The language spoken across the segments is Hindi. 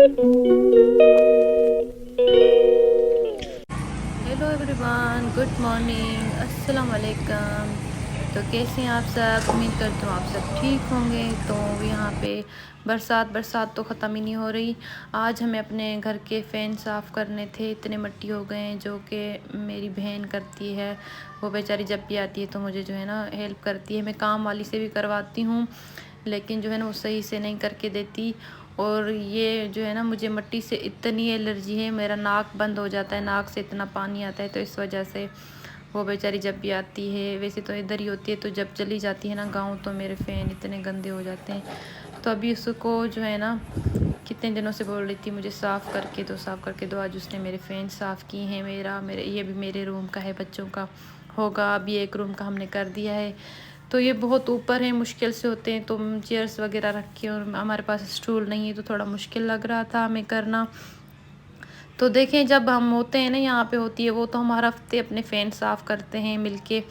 हेलो एवरीवन, गुड मॉर्निंग, अस्सलाम वालेकुम। तो कैसे हैं आप सब? उम्मीद करती हूँ आप सब ठीक होंगे। तो यहाँ पे बरसात तो ख़त्म ही नहीं हो रही। आज हमें अपने घर के फ़ैन साफ़ करने थे, इतने मिट्टी हो गए हैं। जो कि मेरी बहन करती है, वो बेचारी जब भी आती है तो मुझे जो है ना हेल्प करती है। मैं काम वाली से भी करवाती हूँ, लेकिन जो है ना वो सही से नहीं करके देती। और ये जो है ना, मुझे मिट्टी से इतनी एलर्जी है, मेरा नाक बंद हो जाता है, नाक से इतना पानी आता है। तो इस वजह से वो बेचारी जब भी आती है, वैसे तो इधर ही होती है, तो जब चली जाती है ना गांव, तो मेरे फ़ैन इतने गंदे हो जाते हैं। तो अभी उसको जो है ना कितने दिनों से बोल रही थी मुझे साफ़ करके दो, साफ़ करके दो। आज उसने मेरे फ़ैन साफ़ किए हैं। मेरे ये भी मेरे रूम का है, बच्चों का होगा। अभी एक रूम का हमने कर दिया है। तो ये बहुत ऊपर है, मुश्किल से होते हैं। तो चेयर्स वगैरह रखी और हमारे पास स्टूल नहीं है, तो थोड़ा मुश्किल लग रहा था हमें करना। तो देखें, जब हम होते हैं ना, यहाँ पे होती है वो, तो हम हर हफ्ते अपने फ़ैन साफ़ करते हैं मिलके।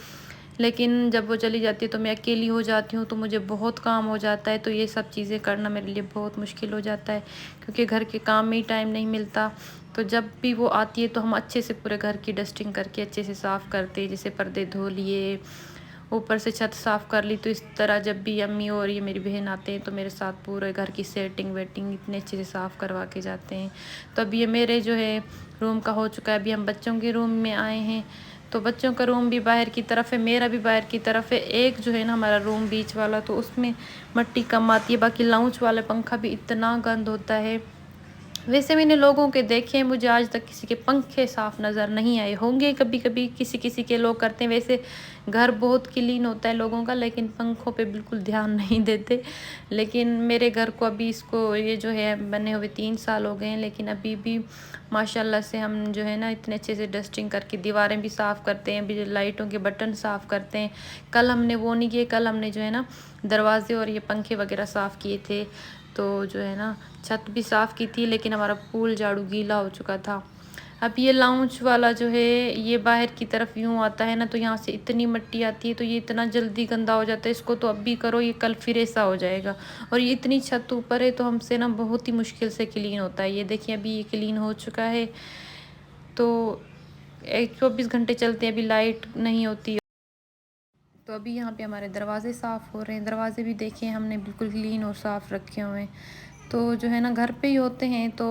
लेकिन जब वो चली जाती है तो मैं अकेली हो जाती हूँ, तो मुझे बहुत काम हो जाता है। तो ये सब चीज़ें करना मेरे लिए बहुत मुश्किल हो जाता है, क्योंकि घर के काम में ही टाइम नहीं मिलता। तो जब भी वो आती है तो हम अच्छे से पूरे घर की डस्टिंग करके अच्छे से साफ़ करते हैं। जैसे पर्दे धो लिए, ऊपर से छत साफ़ कर ली। तो इस तरह जब भी अम्मी और ये मेरी बहन आते हैं तो मेरे साथ पूरे घर की सेटिंग वेटिंग इतने अच्छे से साफ़ करवा के जाते हैं। तो अब ये मेरे जो है रूम का हो चुका है। अभी हम बच्चों के रूम में आए हैं। तो बच्चों का रूम भी बाहर की तरफ है, मेरा भी बाहर की तरफ है। एक जो है ना हमारा रूम बीच वाला, तो उसमें मिट्टी कम आती है। बाकी लाउंज वाला पंखा भी इतना गंद होता है। वैसे मैंने लोगों के देखे हैं, मुझे आज तक किसी के पंखे साफ़ नज़र नहीं आए होंगे। कभी कभी किसी किसी के लोग करते हैं। वैसे घर बहुत क्लीन होता है लोगों का, लेकिन पंखों पे बिल्कुल ध्यान नहीं देते। लेकिन मेरे घर को अभी, इसको ये जो है बने हुए 3 साल हो गए हैं, लेकिन अभी भी माशाल्लाह से हम जो है ना इतने अच्छे से डस्टिंग करके दीवारें भी साफ़ करते हैं, भी लाइटों के बटन साफ़ करते हैं। कल हमने वो नहीं किए, कल हमने जो है ना दरवाजे और ये पंखे वगैरह साफ़ किए थे। तो जो है ना छत भी साफ़ की थी, लेकिन हमारा पूल झाड़ू गीला हो चुका था। अब ये लाउंज वाला जो है, ये बाहर की तरफ यूँ आता है ना, तो यहाँ से इतनी मिट्टी आती है, तो ये इतना जल्दी गंदा हो जाता है। इसको तो अब भी करो, ये कल फिर ऐसा हो जाएगा। और ये इतनी छत ऊपर है, तो हमसे ना बहुत ही मुश्किल से क्लीन होता है। ये देखिए, अभी ये क्लीन हो चुका है। तो 24 घंटे चलते हैं, अभी लाइट नहीं होती। तो अभी यहाँ पे हमारे दरवाजे साफ़ हो रहे हैं। दरवाजे भी देखें, हमने बिल्कुल क्लीन और साफ़ रखे हुए हैं। तो जो है ना घर पे ही होते हैं, तो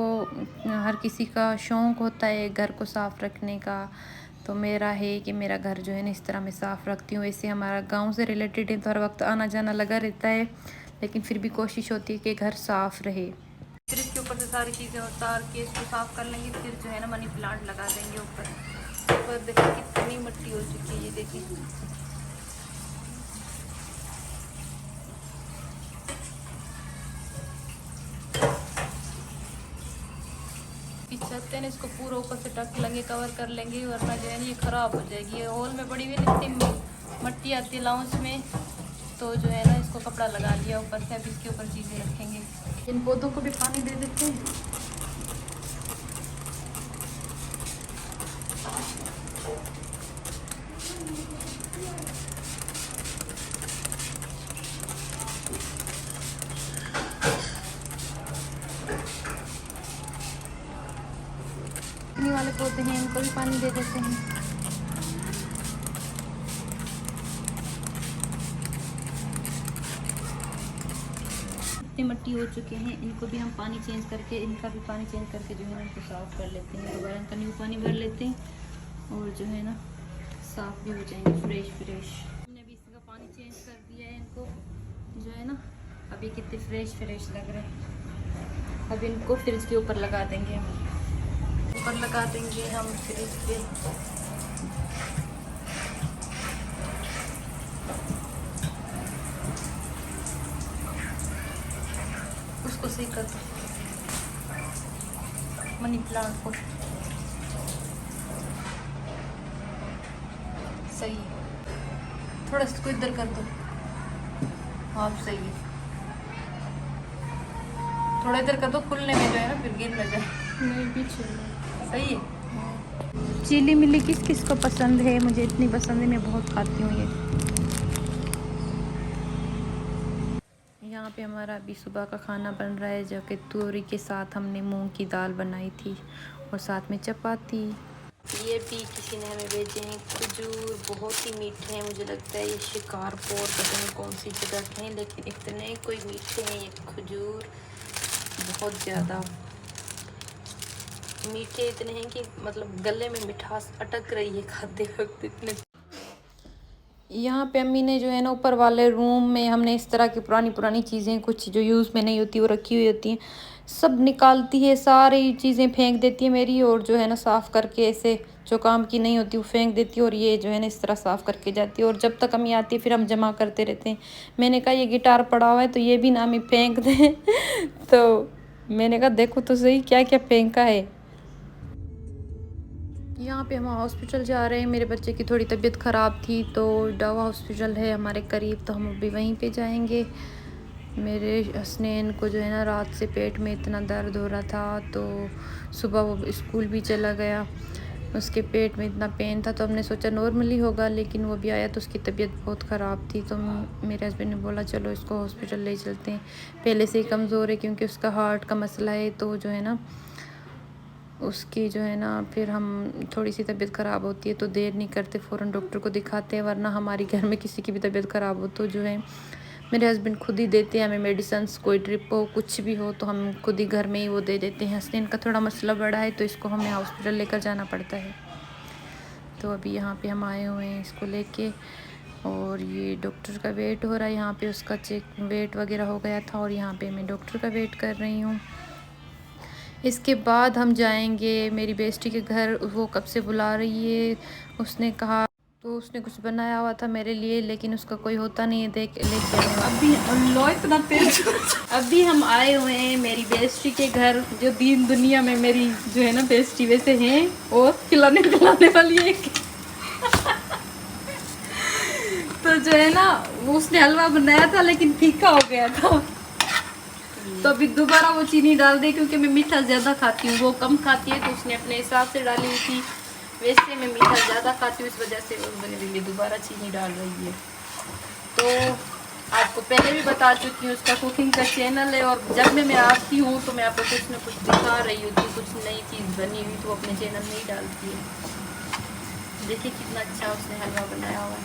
हर किसी का शौक़ होता है घर को साफ़ रखने का। तो मेरा है कि मेरा घर जो है ना इस तरह मैं साफ़ रखती हूँ। वैसे हमारा गांव से रिलेटेड है, तो हर वक्त आना जाना लगा रहता है, लेकिन फिर भी कोशिश होती है कि घर साफ़ रहे। फिर इसके ऊपर से सारी चीज़ें उतार के इसको साफ़ कर लेंगे। फिर जो है ना मनी प्लांट लगा देंगे ऊपर देखिए कितनी मिट्टी हो चुकी है, ये देखिए। छत है ना, इसको पूरा ऊपर से ढक लेंगे, कवर कर लेंगे, वरना जो है ना ये ख़राब हो जाएगी। ये हॉल में पड़ी हुई इतनी मिट्टी आती है लाउंज में, तो जो है ना इसको कपड़ा लगा लिया ऊपर से। अब इसके ऊपर चीज़ें रखेंगे। इन पौधों को भी पानी दे देते हैं। पानी वाले पौधे हैं, इनको भी पानी दे देते हैं। इतनी मिट्टी हो चुके हैं, इनको भी हम पानी चेंज करके, इनका भी पानी चेंज करके जो है ना इनको साफ़ कर लेते हैं। दोबारा इनका न्यू पानी भर लेते हैं, और जो है ना साफ़ भी हो जाएंगे फ्रेश। हमने अभी इसका पानी चेंज कर दिया है। इनको जो है ना अभी कितने फ्रेश लग रहे हैं। अब इनको फ्रिज के ऊपर लगा देंगे, ऊपर लगा देंगे हम फ्रिज के। उसको सही कर दो, मनी प्लांट को। सही है, थोड़ा इसको इधर कर दो। हाँ सही है, थोड़ा इधर कर दो, खुलने में जो है ना फिर गिर न जाए। नहीं पीछे सही है। चिली मिली किस किस को पसंद है? मुझे इतनी पसंद है, मैं बहुत खाती हूँ ये। यहाँ पे हमारा अभी सुबह का खाना बन रहा है, जो कि तोरी के साथ हमने मूंग की दाल बनाई थी और साथ में चपाती। ये भी किसी ने हमें भेजे हैं खजूर, बहुत ही मीठे हैं। मुझे लगता है ये शिकारपुर पता नहीं कौन सी जगह के हैं, लेकिन इतने कोई मीठे हैं ये खजूर, बहुत ज़्यादा मीठे इतने हैं कि मतलब गले में मिठास अटक रही है खाते वक्त इतने। यहाँ पे अम्मी ने जो है ना ऊपर वाले रूम में हमने इस तरह की पुरानी पुरानी चीज़ें, कुछ जो यूज़ में नहीं होती वो रखी हुई होती हैं, सब निकालती है, सारी चीज़ें फेंक देती है मेरी, और जो है ना साफ़ करके ऐसे जो काम की नहीं होती वो फेंक देती है, और ये जो है ना इस तरह साफ़ करके जाती है। और जब तक अम्मी आती है फिर हम जमा करते रहते हैं। मैंने कहा ये गिटार पड़ा हुआ है तो ये भी ना अम्मी फेंक दें तो मैंने कहा देखो तो सही क्या क्या फेंका है। यहाँ पे हम हॉस्पिटल जा रहे हैं, मेरे बच्चे की थोड़ी तबीयत ख़राब थी तो दवा हॉस्पिटल है हमारे करीब, तो हम अभी वहीं पे जाएंगे। मेरे हसनैन को जो है ना रात से पेट में इतना दर्द हो रहा था, तो सुबह वो स्कूल भी चला गया, उसके पेट में इतना पेन था, तो हमने सोचा नॉर्मली होगा, लेकिन वो भी आया तो उसकी तबीयत बहुत ख़राब थी। तो मेरे हस्बैंड ने बोला चलो इसको हॉस्पिटल ले चलते हैं, पहले से ही कमज़ोर है क्योंकि उसका हार्ट का मसला है, तो जो है ना उसकी जो है ना फिर हम थोड़ी सी तबीयत ख़राब होती है तो देर नहीं करते, फ़ौरन डॉक्टर को दिखाते हैं, वरना हमारी घर में किसी की भी तबीयत ख़राब हो तो जो है मेरे हस्बैंड खुद ही देते हैं हमें मेडिसन्स, कोई ड्रिप हो कुछ भी हो तो हम खुद ही घर में ही वो दे देते हैं। हस्नैन का थोड़ा मसला बड़ा है तो इसको हमें हॉस्पिटल लेकर जाना पड़ता है। तो अभी यहाँ पे हम आए हुए हैं इसको लेके, और ये डॉक्टर का वेट हो रहा है, यहाँ पे उसका चेक वेट वगैरह हो गया था और यहाँ पे मैं डॉक्टर का वेट कर रही हूँ। इसके बाद हम जाएंगे मेरी बेस्टी के घर, वो कब से बुला रही है, उसने कहा, तो उसने कुछ बनाया हुआ था मेरे लिए, लेकिन उसका कोई होता नहीं है, देख लेके अभी अल्लाह इतना तेज अभी हम आए हुए हैं मेरी बेस्टी के घर, जो दीन दुनिया में मेरी जो है ना बेस्टी वैसे हैं, और खिलाने पिलाने वाली है तो जो है ना उसने हलवा बनाया था लेकिन फीका हो गया था, तो अभी दोबारा वो चीनी डाल दे, क्योंकि मैं मीठा ज़्यादा खाती हूँ, वो कम खाती है, तो उसने अपने हिसाब से डाली हुई थी, वैसे मैं मीठा ज़्यादा खाती हूँ, इस वजह से उसने दोबारा चीनी डाल रही है। तो आपको पहले भी बता चुकी हूँ उसका कुकिंग का चैनल है, और जब मैं आती हूँ तो मैं आपको कुछ ना कुछ दिखा रही होती हूँ, कुछ नई चीज़ बनी हुई तो अपने चैनल में ही डालती है। देखिए कितना अच्छा उसने हलवा बनाया हुआ है,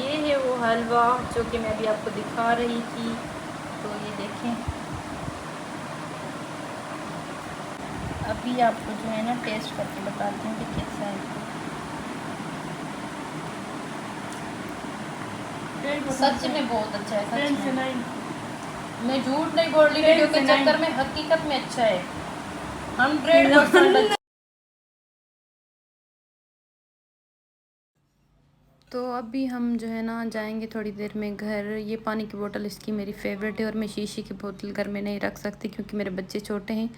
ये है वो हलवा जो कि मैं अभी आपको दिखा रही थी, तो ये देखें। अभी आपको जो है ना टेस्ट करके बताती हूँ कि कैसा है। सच में बहुत अच्छा है, सच में मैं झूठ नहीं बोल रही, वीडियो के चक्कर में हकीकत में अच्छा है, 100%। तो अभी हम जो है ना जाएंगे थोड़ी देर में घर। ये पानी की बोतल इसकी मेरी फेवरेट है, और मैं शीशी की बोतल घर में नहीं रख सकती क्योंकि मेरे बच्चे छोटे हैं,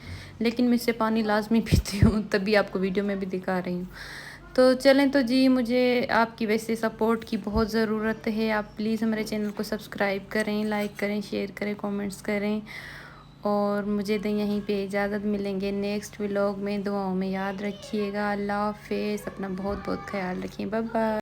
लेकिन मैं इससे पानी लाजमी पीती हूँ, तभी आपको वीडियो में भी दिखा रही हूँ। तो चलें, तो जी मुझे आपकी वैसे सपोर्ट की बहुत ज़रूरत है, आप प्लीज़ हमारे चैनल को सब्सक्राइब करें, लाइक करें, शेयर करें, कमेंट्स करें, और मुझे तो यहीं पे इजाज़त, मिलेंगे नेक्स्ट व्लॉग में, दुआओं में याद रखिएगा। अल्लाह हाफ़िज़, अपना बहुत बहुत ख्याल रखिए, बाय बाय।